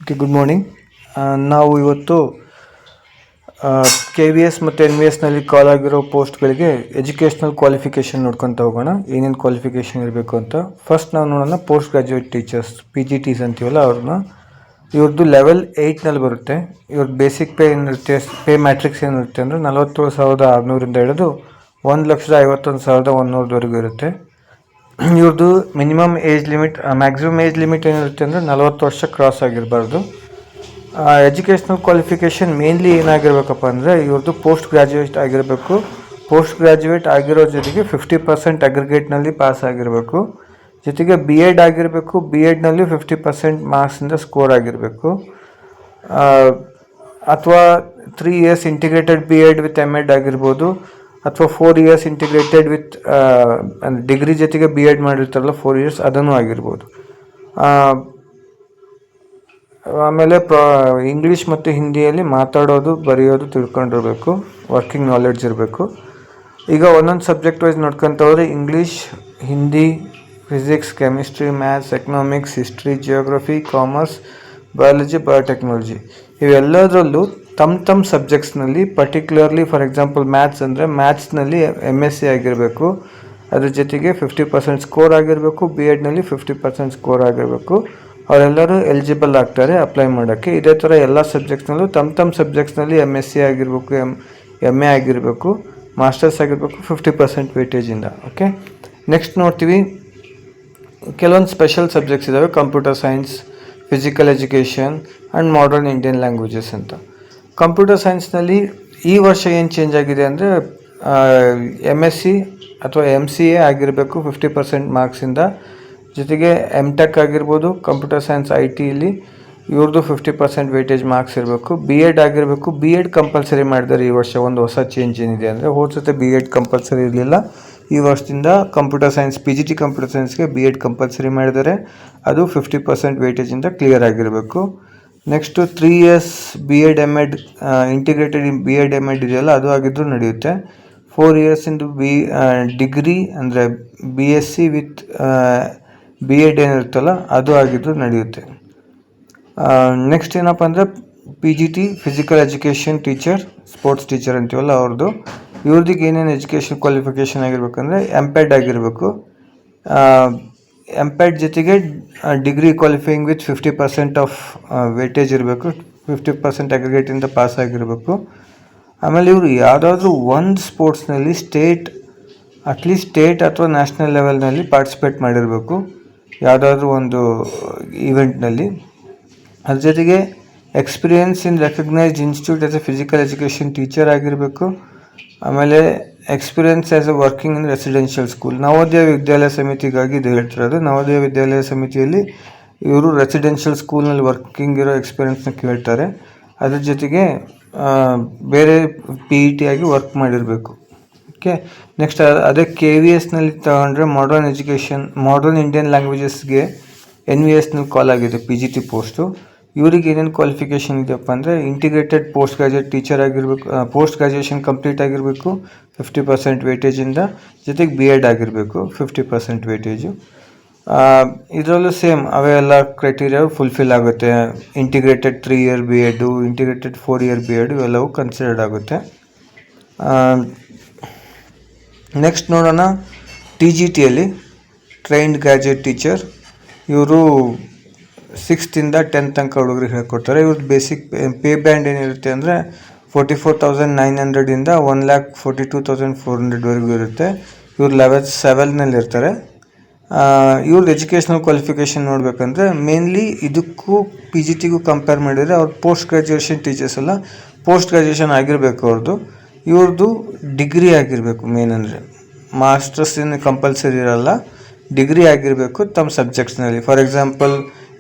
Okay, good morning. ನಾವು ಇವತ್ತು K V S ಮತ್ತು ಎನ್ ವಿ ಎಸ್ನಲ್ಲಿ ಕಾಲ್ ಆಗಿರೋ ಪೋಸ್ಟ್ಗಳಿಗೆ ಎಜುಕೇಷ್ನಲ್ ಕ್ವಾಲಿಫಿಕೇಷನ್ ನೋಡ್ಕೊತ ಹೋಗೋಣ. ಏನೇನು ಕ್ವಾಲಿಫಿಕೇಷನ್ ಇರಬೇಕು ಅಂತ. ಫಸ್ಟ್ ನಾವು ನೋಡೋಣ post graduate teachers, P G ಟಿಸ್ ಅಂತೀವಲ್ಲ ಅವ್ರನ್ನ. ಇವ್ರದ್ದು ಲೆವೆಲ್ 8ನಲ್ಲಿ ಬರುತ್ತೆ. ಇವ್ರದ್ದು ಬೇಸಿಕ್ ಪೇ ಏನಿರುತ್ತೆ, ಪೇ ಮ್ಯಾಟ್ರಿಕ್ಸ್ ಏನಿರುತ್ತೆ ಅಂದರೆ 47,600 ಹಿಡಿದು 1,51,100ವರೆಗೂ ಇರುತ್ತೆ. ಇವ್ರದ್ದು minimum age limit, maximum age limit ಏನಿರುತ್ತೆ ಅಂದರೆ 40 ವರ್ಷ ಕ್ರಾಸ್ ಆಗಿರಬಾರ್ದು. ಎಜುಕೇಷ್ನಲ್ ಕ್ವಾಲಿಫಿಕೇಷನ್ ಮೇನ್ಲಿ ಏನಾಗಿರ್ಬೇಕಪ್ಪ ಅಂದರೆ ಇವ್ರದ್ದು ಪೋಸ್ಟ್ ಗ್ರ್ಯಾಜುಯೇಟ್ ಆಗಿರಬೇಕು. ಪೋಸ್ಟ್ ಗ್ರ್ಯಾಜುಯೇಟ್ ಆಗಿರೋ ಜೊತೆಗೆ 50% ಅಗ್ರಿಗೇಟ್ನಲ್ಲಿ ಪಾಸ್ ಆಗಿರಬೇಕು. ಜೊತೆಗೆ ಬಿ ಎಡ್ ಆಗಿರಬೇಕು. ಬಿ ಎಡ್ನಲ್ಲಿ 50% ಮಾರ್ಕ್ಸಿಂದ ಸ್ಕೋರ್ ಆಗಿರಬೇಕು. ಅಥವಾ 3 years integrated B Ed with M Ed ಆಗಿರ್ಬೋದು, ಅಥವಾ 4 ಇಯರ್ಸ್ ಇಂಟಿಗ್ರೇಟೆಡ್ ವಿತ್ ಡಿಗ್ರಿ ಜೊತೆಗೆ ಬಿ ಎಡ್ ಮಾಡಿರ್ತಾರಲ್ಲ 4 ಇಯರ್ಸ್, ಅದನ್ನು ಆಗಿರ್ಬೋದು. ಆಮೇಲೆ ಇಂಗ್ಲೀಷ್ ಮತ್ತು ಹಿಂದಿಯಲ್ಲಿ ಮಾತಾಡೋದು, ಬರೆಯೋದು ತಿಳ್ಕೊಂಡಿರಬೇಕು. ವರ್ಕಿಂಗ್ ನಾಲೆಡ್ಜ್ ಇರಬೇಕು. ಈಗ ಒಂದೊಂದು ಸಬ್ಜೆಕ್ಟ್ ವೈಸ್ ನೋಡ್ಕೊತ ಹೋದರೆ English, Hindi, physics, chemistry, maths, economics, history, geography, commerce, biology, biotechnology ಇವೆಲ್ಲದರಲ್ಲೂ ತಮ್ಮ ಸಬ್ಜೆಕ್ಟ್ಸ್ನಲ್ಲಿ ಪರ್ಟಿಕ್ಯುಲರ್ಲಿ ಫಾರ್ ಎಕ್ಸಾಂಪಲ್ ಮ್ಯಾಥ್ಸ್ ಅಂದರೆ ಮ್ಯಾಥ್ಸ್ನಲ್ಲಿ MSc ಆಗಿರಬೇಕು. ಅದ್ರ ಜೊತೆಗೆ 50% ಸ್ಕೋರ್ ಆಗಿರಬೇಕು. ಬಿ ಎಡ್ನಲ್ಲಿ 50% ಸ್ಕೋರ್ ಆಗಿರಬೇಕು. ಅವರೆಲ್ಲರೂ ಎಲಿಜಿಬಲ್ ಆಗ್ತಾರೆ ಅಪ್ಲೈ ಮಾಡೋಕ್ಕೆ. ಇದೇ ಥರ ಎಲ್ಲ ಸಬ್ಜೆಕ್ಟ್ಸ್ನಲ್ಲೂ ತಮ್ಮ ಸಬ್ಜೆಕ್ಟ್ಸ್ನಲ್ಲಿ MSc ಆಗಿರಬೇಕು, MA ಆಗಿರಬೇಕು, ಮಾಸ್ಟರ್ಸ್ ಆಗಿರಬೇಕು 50% ವೇಟೇಜಿಂದ. ಓಕೆ, ನೆಕ್ಸ್ಟ್ ನೋಡ್ತೀವಿ ಕೆಲವೊಂದು ಸ್ಪೆಷಲ್ ಸಬ್ಜೆಕ್ಟ್ಸ್ ಇದ್ದಾವೆ. Computer science, physical education and modern Indian languages ಅಂತ. ಕಂಪ್ಯೂಟರ್ ಸೈನ್ಸ್ನಲ್ಲಿ ಈ ವರ್ಷ ಏನು ಚೇಂಜ್ ಆಗಿದೆ ಅಂದರೆ MSc ಅಥವಾ MCA ಆಗಿರಬೇಕು 50% ಮಾರ್ಕ್ಸಿಂದ. ಜೊತೆಗೆ MTech ಆಗಿರ್ಬೋದು, ಕಂಪ್ಯೂಟರ್ ಸೈನ್ಸ್ IT ಇವ್ರದ್ದು 50% ವೇಟೇಜ್ ಮಾರ್ಕ್ಸ್ ಇರಬೇಕು. ಬಿ ಎಡ್ ಆಗಿರಬೇಕು. ಬಿ ಎಡ್ ಕಂಪಲ್ಸರಿ ಮಾಡಿದ್ದಾರೆ ಈ ವರ್ಷ. ಒಂದು ಹೊಸ ಚೇಂಜ್ ಏನಿದೆ ಅಂದರೆ ಹೋದ ಸತಿ ಬಿ ಎಡ್ ಕಂಪಲ್ಸರಿ ಇರಲಿಲ್ಲ. ಈ ವರ್ಷದಿಂದ ಕಂಪ್ಯೂಟರ್ ಸೈನ್ಸ್ PGT ಕಂಪ್ಯೂಟರ್ ಸೈನ್ಸ್ಗೆ ಬಿ ಎಡ್ ಕಂಪಲ್ಸರಿ ಮಾಡಿದ್ದಾರೆ. ಅದು 50% ವೇಟೇಜಿಂದ ಕ್ಲಿಯರ್ ಆಗಿರಬೇಕು. Next 3 years B Ed MEd integrated B Ed MEd ಇದೆಯಲ್ಲ, ಅದು ಆಗಿದ್ದರೂ ನಡೆಯುತ್ತೆ. 4 ಇಯರ್ಸಿಂದು ಡಿಗ್ರಿ ಅಂದರೆ BSc ವಿತ್ ಬಿ ಎಡ್ ಏನಿರುತ್ತಲ್ಲ ಅದು ಆಗಿದ್ದರೂ ನಡೆಯುತ್ತೆ. ನೆಕ್ಸ್ಟ್ ಏನಪ್ಪ ಅಂದರೆ PGT physical education teacher, sports teacher ಅಂತೀವಲ್ಲ ಅವ್ರದ್ದು. ಇವ್ರದಿಗೆ ಏನೇನು ಎಜುಕೇಷನ್ ಕ್ವಾಲಿಫಿಕೇಷನ್ ಆಗಿರ್ಬೇಕಂದ್ರೆ MPed ಆಗಿರಬೇಕು. MPed ಜೊತೆಗೆ degree qualifying with 50% of weightage ಇರಬೇಕು. 50% ಅಗ್ರಿಗೇಟಿಂದ ಪಾಸ್ ಆಗಿರಬೇಕು. ಆಮೇಲೆ ಇವರು ಯಾವುದಾದ್ರೂ ಒಂದು ಸ್ಪೋರ್ಟ್ಸ್ನಲ್ಲಿ ಅಟ್ಲೀಸ್ಟ್ ಸ್ಟೇಟ್ ಅಥವಾ ನ್ಯಾಷನಲ್ ಲೆವೆಲ್ನಲ್ಲಿ ಪಾರ್ಟಿಸಿಪೇಟ್ ಮಾಡಿರಬೇಕು, ಯಾವುದಾದ್ರೂ ಒಂದು ಈವೆಂಟ್ನಲ್ಲಿ. ಅದ್ರ ಜೊತೆಗೆ experience in recognised institute as a physical education teacher ಆಗಿರಬೇಕು. ಆಮೇಲೆ experience as a working in residential school. Navodaya Vidyalaya ಸಮಿತಿಗಾಗಿ ಇದು ಹೇಳ್ತಿರೋದು. ನವೋದಯ ವಿದ್ಯಾಲಯ ಸಮಿತಿಯಲ್ಲಿ ಇವರು ರೆಸಿಡೆನ್ಷಿಯಲ್ ಸ್ಕೂಲ್ನಲ್ಲಿ ವರ್ಕಿಂಗ್ ಇರೋ ಎಕ್ಸ್ಪೀರಿಯನ್ಸ್ನ ಕೇಳ್ತಾರೆ. ಅದ್ರ ಜೊತೆಗೆ ಬೇರೆ PET ಆಗಿ ವರ್ಕ್ ಮಾಡಿರಬೇಕು. ಓಕೆ, ನೆಕ್ಸ್ಟ್ ಅದೇ KVSನಲ್ಲಿ ತಗೊಂಡ್ರೆ ಮಾಡರ್ನ್ ಇಂಡಿಯನ್ ಲ್ಯಾಂಗ್ವೇಜಸ್ಗೆ NVSನಲ್ಲಿ ಕಾಲ್ ಆಗಿದೆ PGT ಪೋಸ್ಟು. ಇವ್ರಿಗೆ ಏನೇನು ಕ್ವಾಲಿಫಿಕೇಷನ್ ಇದೆಯಪ್ಪ ಅಂದರೆ ಇಂಟಿಗ್ರೇಟೆಡ್ ಪೋಸ್ಟ್ ಗ್ರಾಜ್ಯುಯೇಟ್ ಟೀಚರ್ ಆಗಿರಬೇಕು. ಪೋಸ್ಟ್ ಗ್ರಾಜ್ಯುಯೇಷನ್ ಕಂಪ್ಲೀಟ್ ಆಗಿರಬೇಕು 50% ವೇಟೇಜಿಂದ. ಜೊತೆಗೆ ಬಿ ಎಡ್ ಆಗಿರಬೇಕು 50% ವೇಟೇಜು. ಇದರಲ್ಲೂ ಸೇಮ್ ಅವೇ ಎಲ್ಲ ಕ್ರೈಟೀರಿಯಾ ಫುಲ್ಫಿಲ್ ಆಗುತ್ತೆ. ಇಂಟಿಗ್ರೇಟೆಡ್ 3 ಇಯರ್ ಬಿ ಎಡು, ಇಂಟಿಗ್ರೇಟೆಡ್ 4 ಇಯರ್ ಬಿ ಎಡು ಇವೆಲ್ಲವೂ ಕನ್ಸಿಡರ್ಡ್ ಆಗುತ್ತೆ. ನೆಕ್ಸ್ಟ್ ನೋಡೋಣ TGTಯಲ್ಲಿ ಟ್ರೈನ್ಡ್ ಗ್ರ್ಯಾಜುಯೇಟ್ ಟೀಚರ್. ಇವರು 6th ಇಂದ 10th ತನಕ ಹುಡುಗರಿಗೆ ಹೇಳ್ಕೊಡ್ತಾರೆ. ಇವ್ರದ್ದು ಬೇಸಿಕ್ ಪೇ ಬ್ಯಾಂಡ್ ಏನಿರುತ್ತೆ ಅಂದರೆ 44,900 ಇಂದ 1,42,400ವರೆಗೂ ಇರುತ್ತೆ. ಇವ್ರು ಲೆವೆಲ್ 7ನಲ್ಲಿ ಇರ್ತಾರೆ. ಇವ್ರದ್ದು ಎಜುಕೇಷನಲ್ ಕ್ವಾಲಿಫಿಕೇಷನ್ ನೋಡಬೇಕಂದ್ರೆ ಮೇನ್ಲಿ ಇದಕ್ಕೂ PGTಗೂ ಕಂಪೇರ್ ಮಾಡಿದರೆ ಅವ್ರು ಪೋಸ್ಟ್ ಗ್ರ್ಯಾಜುಯೇಷನ್ ಟೀಚರ್ಸ್ ಅಲ್ಲ, ಪೋಸ್ಟ್ ಗ್ರ್ಯಾಜುಯೇಷನ್ ಆಗಿರಬೇಕು ಅವ್ರದ್ದು. ಇವ್ರದ್ದು ಡಿಗ್ರಿ ಆಗಿರಬೇಕು. ಮೇನ್ ಅಂದರೆ ಮಾಸ್ಟರ್ಸ್ ಏನು ಕಂಪಲ್ಸರಿ ಇರಲ್ಲ, ಡಿಗ್ರಿ ಆಗಿರಬೇಕು ತಮ್ಮ ಸಬ್ಜೆಕ್ಟ್ಸ್ನಲ್ಲಿ. ಫಾರ್ ಎಕ್ಸಾಂಪಲ್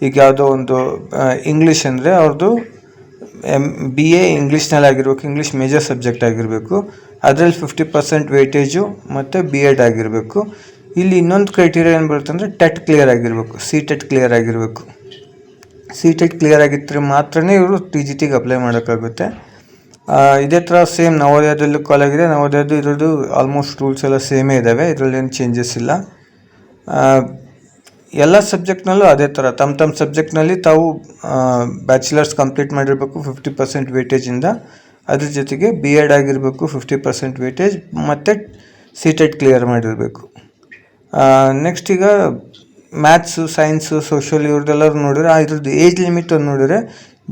ಈಗ ಯಾವುದೋ ಒಂದು ಇಂಗ್ಲೀಷ್ ಅಂದರೆ ಅವ್ರದ್ದು BA ಇಂಗ್ಲೀಷ್ನಲ್ಲಿ ಆಗಿರಬೇಕು, ಇಂಗ್ಲೀಷ್ ಮೇಜರ್ ಸಬ್ಜೆಕ್ಟ್ ಆಗಿರಬೇಕು. ಅದರಲ್ಲಿ 50% ವೇಟೇಜು ಮತ್ತು ಬಿ ಎಡ್ ಆಗಿರಬೇಕು. ಇಲ್ಲಿ ಇನ್ನೊಂದು ಕ್ರೈಟೀರಿಯಾ ಏನು ಬರುತ್ತೆ ಅಂದರೆ TET ಕ್ಲಿಯರ್ ಆಗಿರಬೇಕು, CTET ಕ್ಲಿಯರ್ ಆಗಿರಬೇಕು. CTET ಕ್ಲಿಯರ್ ಆಗಿದ್ದರೆ ಮಾತ್ರ ಇವರು TGTಗೆ ಅಪ್ಲೈ ಮಾಡೋಕ್ಕಾಗುತ್ತೆ. ಇದೇ ಥರ ಸೇಮ್ ನವೋದಯದಲ್ಲೂ ಕಾಲ್ ಆಗಿದೆ. ನವೋದಯದ್ದು ಇರೋದು ಆಲ್ಮೋಸ್ಟ್ ರೂಲ್ಸ್ ಎಲ್ಲ ಸೇಮೇ ಇದ್ದಾವೆ, ಇದರಲ್ಲಿ ಏನು ಚೇಂಜಸ್ ಇಲ್ಲ. ಎಲ್ಲ ಸಬ್ಜೆಕ್ಟ್ನಲ್ಲೂ ಅದೇ ಥರ ತಮ್ಮ ಸಬ್ಜೆಕ್ಟ್ನಲ್ಲಿ ತಾವು ಬ್ಯಾಚುಲರ್ಸ್ ಕಂಪ್ಲೀಟ್ ಮಾಡಿರಬೇಕು 50% ವೇಟೇಜಿಂದ. ಅದ್ರ ಜೊತೆಗೆ BEd ಆಗಿರಬೇಕು 50% ವೇಟೇಜ್, ಮತ್ತು CTET ಕ್ಲಿಯರ್ ಮಾಡಿರಬೇಕು. ನೆಕ್ಸ್ಟ್ ಈಗ ಮ್ಯಾಥ್ಸು, ಸೈನ್ಸು, ಸೋಷಿಯಲ್ ಇವ್ರದ್ದೆಲ್ಲರೂ ನೋಡಿದ್ರೆ ಇದ್ರದ್ದು ಏಜ್ ಲಿಮಿಟ್ ಒಂದು ನೋಡಿದ್ರೆ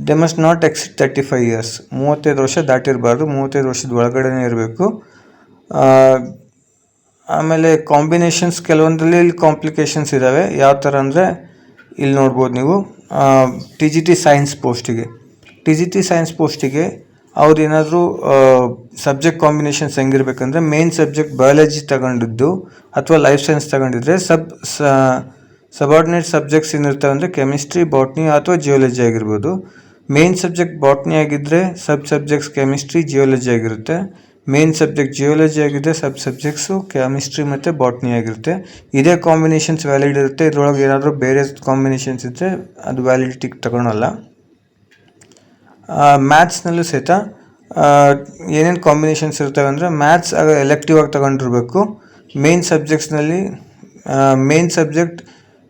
ದೆ ಮಸ್ಟ್ ನಾಟ್ ಎಕ್ಸಿಡ್ 35 ಇಯರ್ಸ್. 35 ವರ್ಷ ದಾಟಿರಬಾರ್ದು, 35 ವರ್ಷದ ಒಳಗಡೆನೇ ಇರಬೇಕು. ಆಮೇಲೆ ಕಾಂಬಿನೇಷನ್ಸ್ ಕೆಲವೊಂದರಲ್ಲಿ ಇಲ್ಲಿ ಕಾಂಪ್ಲಿಕೇಶನ್ಸ್ ಇದ್ದಾವೆ. ಯಾವ ಥರ ಅಂದರೆ ಇಲ್ಲಿ ನೋಡ್ಬೋದು ನೀವು. TGT ಸೈನ್ಸ್ ಪೋಸ್ಟಿಗೆ ಅವ್ರು ಏನಾದರೂ ಸಬ್ಜೆಕ್ಟ್ ಕಾಂಬಿನೇಷನ್ಸ್ ಹೆಂಗಿರ್ಬೇಕಂದ್ರೆ ಮೇನ್ ಸಬ್ಜೆಕ್ಟ್ ಬಯಾಲಜಿ ತಗೊಂಡಿದ್ದು ಅಥವಾ ಲೈಫ್ ಸೈನ್ಸ್ ತಗೊಂಡಿದ್ರೆ ಸಬಾರ್ಡಿನೇಟ್ ಸಬ್ಜೆಕ್ಟ್ಸ್ ಏನಿರ್ತವೆ ಅಂದರೆ ಕೆಮಿಸ್ಟ್ರಿ, ಬಾಟ್ನಿ ಅಥವಾ ಜಿಯೋಲಜಿ ಆಗಿರ್ಬೋದು. ಮೇನ್ ಸಬ್ಜೆಕ್ಟ್ ಬಾಟ್ನಿ ಆಗಿದ್ದರೆ ಸಬ್ಜೆಕ್ಟ್ಸ್ ಕೆಮಿಸ್ಟ್ರಿ, ಜಿಯೋಲಜಿ ಆಗಿರುತ್ತೆ. ಮೇನ್ ಸಬ್ಜೆಕ್ಟ್ ಜಿಯೋಲಜಿ ಆಗಿದ್ದರೆ ಸಬ್ಜೆಕ್ಟ್ಸು ಕೆಮಿಸ್ಟ್ರಿ ಮತ್ತು ಬಾಟ್ನಿ ಆಗಿರುತ್ತೆ. ಇದೇ ಕಾಂಬಿನೇಷನ್ಸ್ ವ್ಯಾಲಿಡ್ ಇರುತ್ತೆ. ಇದರೊಳಗೆ ಏನಾದರೂ ಬೇರೆ ಕಾಂಬಿನೇಷನ್ಸ್ ಇದ್ದರೆ ಅದು ವ್ಯಾಲಿಡಿಟಿಗೆ ತಗೊಳಲ್ಲ. ಮ್ಯಾಥ್ಸ್ನಲ್ಲೂ ಸಹಿತ ಏನೇನು ಕಾಂಬಿನೇಷನ್ಸ್ ಇರ್ತವೆ ಅಂದರೆ ಮ್ಯಾಥ್ಸ್ ಎಲೆಕ್ಟಿವ್ ಆಗಿ ತಗೊಂಡಿರಬೇಕು. Main subject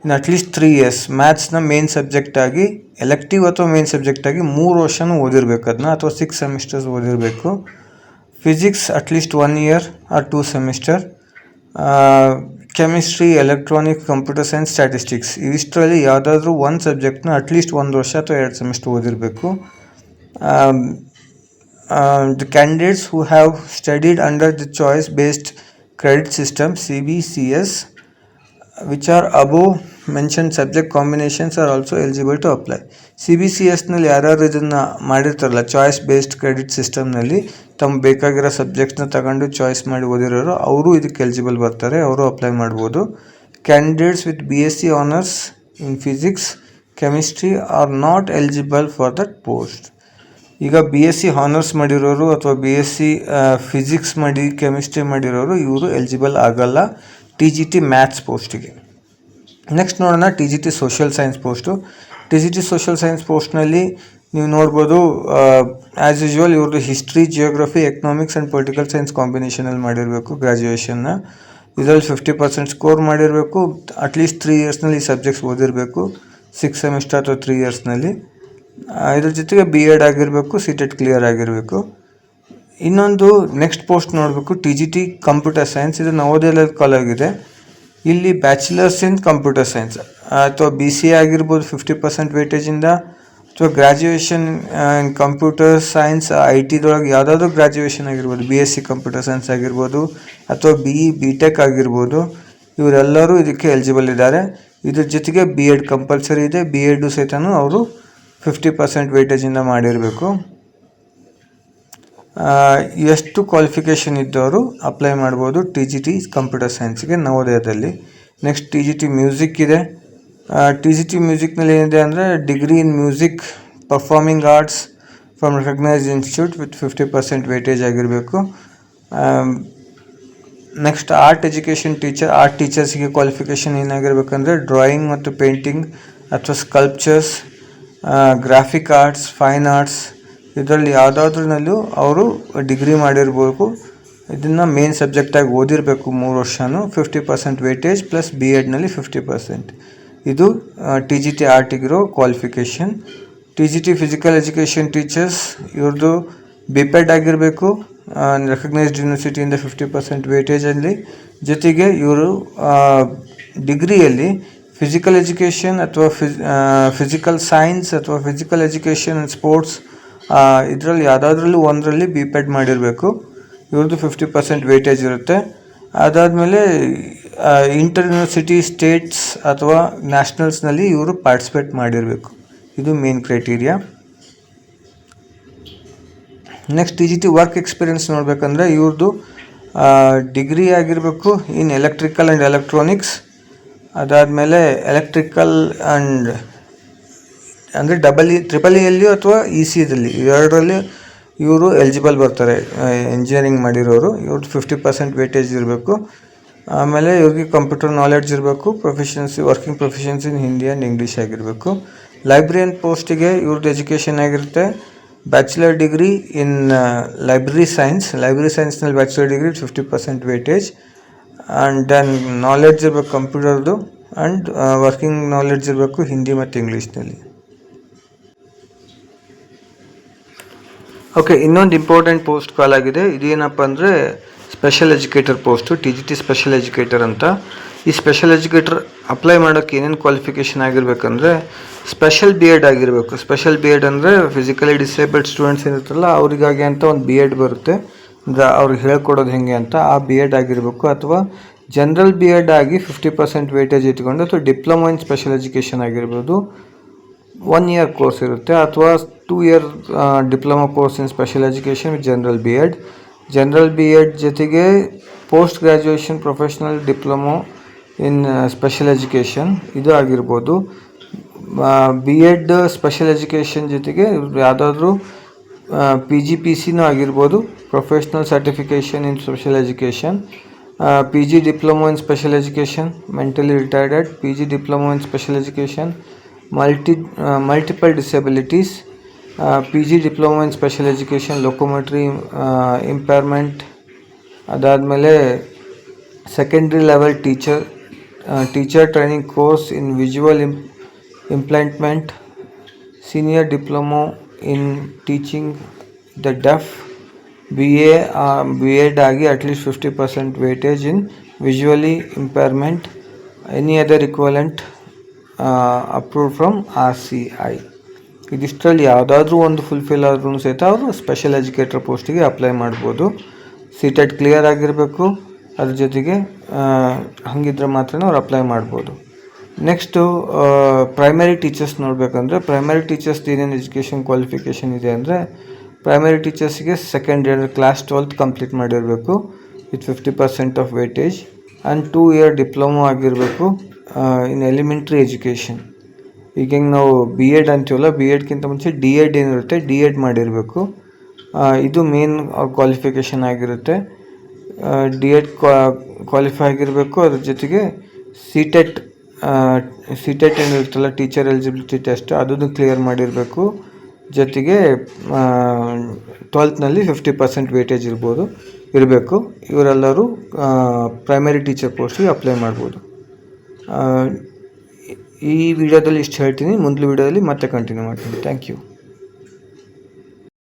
in at least 3 years ಮ್ಯಾಥ್ಸ್ನ ಮೇನ್ ಸಬ್ಜೆಕ್ಟಾಗಿ ಎಲೆಕ್ಟಿವ್ ಅಥವಾ ಮೇನ್ ಸಬ್ಜೆಕ್ಟಾಗಿ 3 ವರ್ಷನೂ ಓದಿರಬೇಕು ಅದನ್ನ, ಅಥವಾ 6 ಸೆಮಿಸ್ಟರ್ಸ್ ಓದಿರಬೇಕು. Physics at least 1 year or 2 semester. Chemistry, electronic, computer science, statistics ಇವಿಷ್ಟರಲ್ಲಿ ಯಾವುದಾದ್ರೂ ಒಂದು ಸಬ್ಜೆಕ್ಟ್ನ ಅಟ್ಲೀಸ್ಟ್ 1 ವರ್ಷ ಅಥವಾ 2 ಸೆಮಿಸ್ಟರ್ ಓದಿರಬೇಕು. The candidates who have studied under the choice-based credit system CBCS, which are above mentioned subject combinations, are also eligible to apply. CBCSನಲ್ಲಿ ಯಾರ್ಯಾರು ಇದನ್ನು ಮಾಡಿರ್ತಾರಲ್ಲ, ಚಾಯ್ಸ್ ಬೇಸ್ಡ್ ಕ್ರೆಡಿಟ್ ಸಿಸ್ಟಮ್ನಲ್ಲಿ ತಮ್ಮ ಬೇಕಾಗಿರೋ ಸಬ್ಜೆಕ್ಟ್ಸ್ನ ತಗೊಂಡು ಚಾಯ್ಸ್ ಮಾಡಿ ಓದಿರೋರು ಅವರು ಇದಕ್ಕೆ ಎಲಿಜಿಬಲ್ ಬರ್ತಾರೆ, ಅವರು ಅಪ್ಲೈ ಮಾಡ್ಬೋದು. Candidates with BSc honours in physics, chemistry are not eligible for that post. ಈಗ BSc ಹಾನರ್ಸ್ ಮಾಡಿರೋರು ಅಥವಾ BSc ಫಿಸಿಕ್ಸ್ ಮಾಡಿ ಕೆಮಿಸ್ಟ್ರಿ ಮಾಡಿರೋರು ಇವರು ಎಲಿಜಿಬಲ್ ಆಗಲ್ಲ TGT ಮ್ಯಾಥ್ಸ್ ಪೋಸ್ಟಿಗೆ. ನೆಕ್ಸ್ಟ್ ನೋಡೋಣ TGT social science post. TGT social science ಪೋಸ್ಟ್ನಲ್ಲಿ ನೀವು ನೋಡ್ಬೋದು ಆ್ಯಸ್ ಯೂಶ್ವಲ್ ಇವ್ರದ್ದು history, geography, economics and political science ಕಾಂಬಿನೇಷನಲ್ಲಿ ಮಾಡಿರಬೇಕು ಗ್ರ್ಯಾಜುಯೇಷನ್ನ. ಇದರಲ್ಲಿ 50% ಸ್ಕೋರ್ ಮಾಡಿರಬೇಕು. ಅಟ್ಲೀಸ್ಟ್ 3 ಇಯರ್ಸ್ನಲ್ಲಿ ಈ ಸಬ್ಜೆಕ್ಟ್ಸ್ ಓದಿರಬೇಕು, 6 ಸೆಮಿಸ್ಟರ್ ಅಥವಾ 3 ಇಯರ್ಸ್ನಲ್ಲಿ. ಇದ್ರ ಜೊತೆಗೆ BEd ಆಗಿರಬೇಕು, CTET ಕ್ಲಿಯರ್ ಆಗಿರಬೇಕು. ಇನ್ನೊಂದು ನೆಕ್ಸ್ಟ್ ಪೋಸ್ಟ್ ನೋಡಬೇಕು TGT ಕಂಪ್ಯೂಟರ್ ಸೈನ್ಸ್. ಇದು ನವೋದಯದಲ್ಲಿ ಕಾಲಾಗಿದೆ. ಇಲ್ಲಿ ಬ್ಯಾಚುಲರ್ಸ್ ಇನ್ ಕಂಪ್ಯೂಟರ್ ಸೈನ್ಸ್ ಅಥವಾ BCA ಆಗಿರ್ಬೋದು 50% ವೇಟೇಜಿಂದ, ಅಥವಾ graduation in computer science IT ಯಾವುದಾದ್ರೂ ಗ್ರ್ಯಾಜುಯೇಷನ್ ಆಗಿರ್ಬೋದು, BSc ಕಂಪ್ಯೂಟರ್ ಸೈನ್ಸ್ ಆಗಿರ್ಬೋದು ಅಥವಾ BE BTech ಆಗಿರ್ಬೋದು, ಇವರೆಲ್ಲರೂ ಇದಕ್ಕೆ ಎಲಿಜಿಬಲ್ ಇದ್ದಾರೆ. ಇದ್ರ ಜೊತೆಗೆ BEd ಕಂಪಲ್ಸರಿ ಇದೆ. BEd ಸಹಿತನೂ ಅವರು 50% ವೇಟೇಜಿಂದ ಮಾಡಿರಬೇಕು. ಎಷ್ಟು ಕ್ವಾಲಿಫಿಕೇಷನ್ ಇದ್ದವರು ಅಪ್ಲೈ ಮಾಡ್ಬೋದು TGT ಕಂಪ್ಯೂಟರ್ ಸೈನ್ಸ್ಗೆ ನವೋದಯದಲ್ಲಿ. ನೆಕ್ಸ್ಟ್ TGT ಮ್ಯೂಸಿಕ್ ಇದೆ. TGT ಮ್ಯೂಸಿಕ್ನಲ್ಲಿ ಏನಿದೆ ಅಂದರೆ degree in music performing arts from recognised institute with 50% weightage ಆಗಿರಬೇಕು. Next art education teacher. Art ಟೀಚರ್ಸ್ಗೆ ಕ್ವಾಲಿಫಿಕೇಷನ್ ಏನಾಗಿರ್ಬೇಕಂದ್ರೆ ಡ್ರಾಯಿಂಗ್ ಮತ್ತು ಪೇಂಟಿಂಗ್ ಅಥವಾ sculptures, graphic arts, fine arts ಇದರಲ್ಲಿ ಯಾವುದಾದ್ರೂ ಅವರು ಡಿಗ್ರಿ ಮಾಡಿರ್ಬೇಕು. ಇದನ್ನು ಮೇನ್ ಸಬ್ಜೆಕ್ಟಾಗಿ ಓದಿರಬೇಕು 3 ವರ್ಷನೂ. 50% ವೇಟೇಜ್ ಪ್ಲಸ್ BEdನಲ್ಲಿ 50%. ಇದು TGT ಆರ್ಟಿಗಿರೋ qualification. TGT physical education teachers ಇವ್ರದ್ದು BPEd ಆಗಿರಬೇಕು, ರೆಕಗ್ನೈಸ್ಡ್ ಯೂನಿವರ್ಸಿಟಿಯಿಂದ 50% ವೇಟೇಜಲ್ಲಿ. ಜೊತೆಗೆ ಇವರು ಡಿಗ್ರಿಯಲ್ಲಿ ಫಿಸಿಕಲ್ ಎಜುಕೇಷನ್ ಅಥವಾ ಫಿಸಿಕಲ್ ಸೈನ್ಸ್ ಅಥವಾ ಫಿಸಿಕಲ್ ಎಜುಕೇಷನ್ ಆ್ಯಂಡ್ ಸ್ಪೋರ್ಟ್ಸ್ ಇದರಲ್ಲಿ ಯಾವುದಾದ್ರಲ್ಲೂ ಒಂದರಲ್ಲಿ BPEd ಮಾಡಿರಬೇಕು. ಇವ್ರದ್ದು 50% ವೇಟೇಜ್ ಇರುತ್ತೆ. ಅದಾದಮೇಲೆ ಇಂಟರ್ ಯೂನಿವರ್ಸಿಟಿ, ಸ್ಟೇಟ್ಸ್ ಅಥವಾ ನ್ಯಾಷನಲ್ಸ್ನಲ್ಲಿ ಇವರು ಪಾರ್ಟಿಸಿಪೇಟ್ ಮಾಡಿರಬೇಕು. ಇದು main criteria. Next TGT work experience ನೋಡಬೇಕಂದ್ರೆ ಇವ್ರದ್ದು ಡಿಗ್ರಿ ಆಗಿರಬೇಕು ಇನ್ ಎಲೆಕ್ಟ್ರಿಕಲ್ ಆ್ಯಂಡ್ ಎಲೆಕ್ಟ್ರಾನಿಕ್ಸ್. ಅದಾದಮೇಲೆ ಎಲೆಕ್ಟ್ರಿಕಲ್ ಆ್ಯಂಡ್ ಅಂದರೆ EEEಯಲ್ಲಿ ಅಥವಾ ECದಲ್ಲಿ ಎರಡರಲ್ಲಿ ಇವರು ಎಲಿಜಿಬಲ್ ಬರ್ತಾರೆ. ಇಂಜಿನಿಯರಿಂಗ್ ಮಾಡಿರೋರು ಇವ್ರದ್ದು 50% ವೇಟೇಜ್ ಇರಬೇಕು. ಆಮೇಲೆ ಇವ್ರಿಗೆ ಕಂಪ್ಯೂಟರ್ ನಾಲೆಡ್ಜ್ ಇರಬೇಕು. Working proficiency in Hindi and English ಆಗಿರಬೇಕು. ಲೈಬ್ರರಿಯನ್ ಪೋಸ್ಟಿಗೆ ಇವ್ರದ್ದು ಎಜುಕೇಷನ್ ಆಗಿರುತ್ತೆ ಬ್ಯಾಚುಲರ್ ಡಿಗ್ರಿ ಇನ್ ಲೈಬ್ರರಿ ಸೈನ್ಸ್ನಲ್ಲಿ bachelor degree 50% weightage. And then knowledge ಇರಬೇಕು ಕಂಪ್ಯೂಟರ್ದು. ಆ್ಯಂಡ್ ವರ್ಕಿಂಗ್ ನಾಲೆಡ್ಜ್ ಇರಬೇಕು ಹಿಂದಿ ಮತ್ತು ಇಂಗ್ಲೀಷ್ನಲ್ಲಿ. ಓಕೆ, ಇನ್ನೊಂದು ಇಂಪಾರ್ಟೆಂಟ್ ಪೋಸ್ಟ್ ಕಾಲ್ ಆಗಿದೆ. ಇದೇನಪ್ಪ ಅಂದರೆ special educator post, TGT special educator ಅಂತ. ಈ ಸ್ಪೆಷಲ್ ಎಜುಕೇಟರ್ ಅಪ್ಲೈ ಮಾಡೋಕ್ಕೆ ಏನೇನು ಕ್ವಾಲಿಫಿಕೇಷನ್ ಆಗಿರಬೇಕಂದ್ರೆ ಸ್ಪೆಷಲ್ BEd ಆಗಿರಬೇಕು. ಸ್ಪೆಷಲ್ BEd ಅಂದರೆ ಫಿಸಿಕಲಿ ಡಿಸೇಬಲ್ಡ್ ಸ್ಟೂಡೆಂಟ್ಸ್ ಏನಿರ್ತಾರಲ್ಲ ಅವರಿಗಾಗಿ ಅಂತ ಒಂದು BEd ಬರುತ್ತೆ, ಅಂದರೆ ಅವ್ರಿಗೆ ಹೇಳ್ಕೊಡೋದು ಹೇಗೆ ಅಂತ. ಆ BEd ಆಗಿರಬೇಕು. ಅಥವಾ ಜನರಲ್ BEd ಆಗಿ 50% ವೇಟೇಜ್ ಇಟ್ಕೊಂಡು, ಅಥವಾ ಡಿಪ್ಲೊಮಾ ಇನ್ ಸ್ಪೆಷಲ್ ಎಜುಕೇಷನ್ ಆಗಿರ್ಬೋದು, 1 year ಕೋರ್ಸ್ ಇರುತ್ತೆ, ಅಥವಾ 2 year diploma course in special education with general BEd. General BEd ಜೊತೆಗೆ post graduation professional diploma in special education ಇದು ಆಗಿರ್ಬೋದು. BEd ಸ್ಪೆಷಲ್ ಎಜುಕೇಷನ್ ಜೊತೆಗೆ ಯಾವುದಾದ್ರೂ PGPCನೂ ಆಗಿರ್ಬೋದು, professional certification in special education, PG diploma in special education, mentally retarded, PG diploma in special education, multiple disabilities, PG diploma in special education, locomotory impairment, ಅದಾದಮೇಲೆ secondary level teacher training course in visual implantment, senior diploma in teaching the deaf, BEd ಆಗಿ at least 50% weightage in visually impairment, any other equivalent approved from RCI. ಇದಿಷ್ಟರಲ್ಲಿ ಯಾವುದಾದ್ರೂ ಒಂದು fulfil ಆದ್ರೂ ಸಹಿತ ಅವರು special educator ಪೋಸ್ಟಿಗೆ apply ಮಾಡ್ಬೋದು. CTET ಕ್ಲಿಯರ್ ಆಗಿರಬೇಕು, ಅದ್ರ ಜೊತೆಗೆ ಹಾಗಿದ್ರೆ ಮಾತ್ರ ಅವ್ರು ಅಪ್ಲೈ ಮಾಡ್ಬೋದು. ನೆಕ್ಸ್ಟು ಪ್ರೈಮರಿ ಟೀಚರ್ಸ್ ನೋಡಬೇಕಂದ್ರೆ, ಪ್ರೈಮರಿ ಟೀಚರ್ಸ್ ಏನೇನು ಎಜುಕೇಷನ್ ಕ್ವಾಲಿಫಿಕೇಷನ್ ಇದೆ ಅಂದರೆ, ಪ್ರೈಮರಿ ಟೀಚರ್ಸ್ಗೆ second year class 12th complete ಮಾಡಿರಬೇಕು with 50% of weightage, and 2 year diploma ಆಗಿರಬೇಕು ಇನ್ ಎಲಿಮೆಂಟ್ರಿ ಎಜುಕೇಷನ್. ಈಗ ಹೆಂಗೆ ನಾವು BEd ಅಂತೀವಲ್ಲ, BEdಕ್ಕಿಂತ ಮುಂಚೆ DEd ಏನಿರುತ್ತೆ, DEd ಮಾಡಿರಬೇಕು. ಇದು ಮೇನ್ ಅವ್ರ ಕ್ವಾಲಿಫಿಕೇಷನ್ ಆಗಿರುತ್ತೆ. DEd ಕ್ವಾಲಿಫೈ ಆಗಿರಬೇಕು. ಅದ್ರ ಜೊತೆಗೆ CTET ಏನಿರುತ್ತಲ್ಲ, ಟೀಚರ್ ಎಲಿಜಿಬಿಲಿಟಿ ಟೆಸ್ಟ್, ಅದನ್ನು ಕ್ಲಿಯರ್ ಮಾಡಿರಬೇಕು. ಜೊತೆಗೆ 12th 50% ವೇಟೇಜ್ ಇರಬೇಕು. ಇವರೆಲ್ಲರೂ ಪ್ರೈಮರಿ ಟೀಚರ್ ಪೋಸ್ಟಿಗೆ ಅಪ್ಲೈ ಮಾಡ್ಬೋದು. ಈ ವಿಡಿಯೋದಲ್ಲಿ ಇಷ್ಟು ಹೇಳ್ತೀನಿ, ಮುಂದಿನ ವಿಡಿಯೋದಲ್ಲಿ ಮತ್ತೆ ಕಂಟಿನ್ಯೂ ಮಾಡ್ತೀನಿ. Thank you.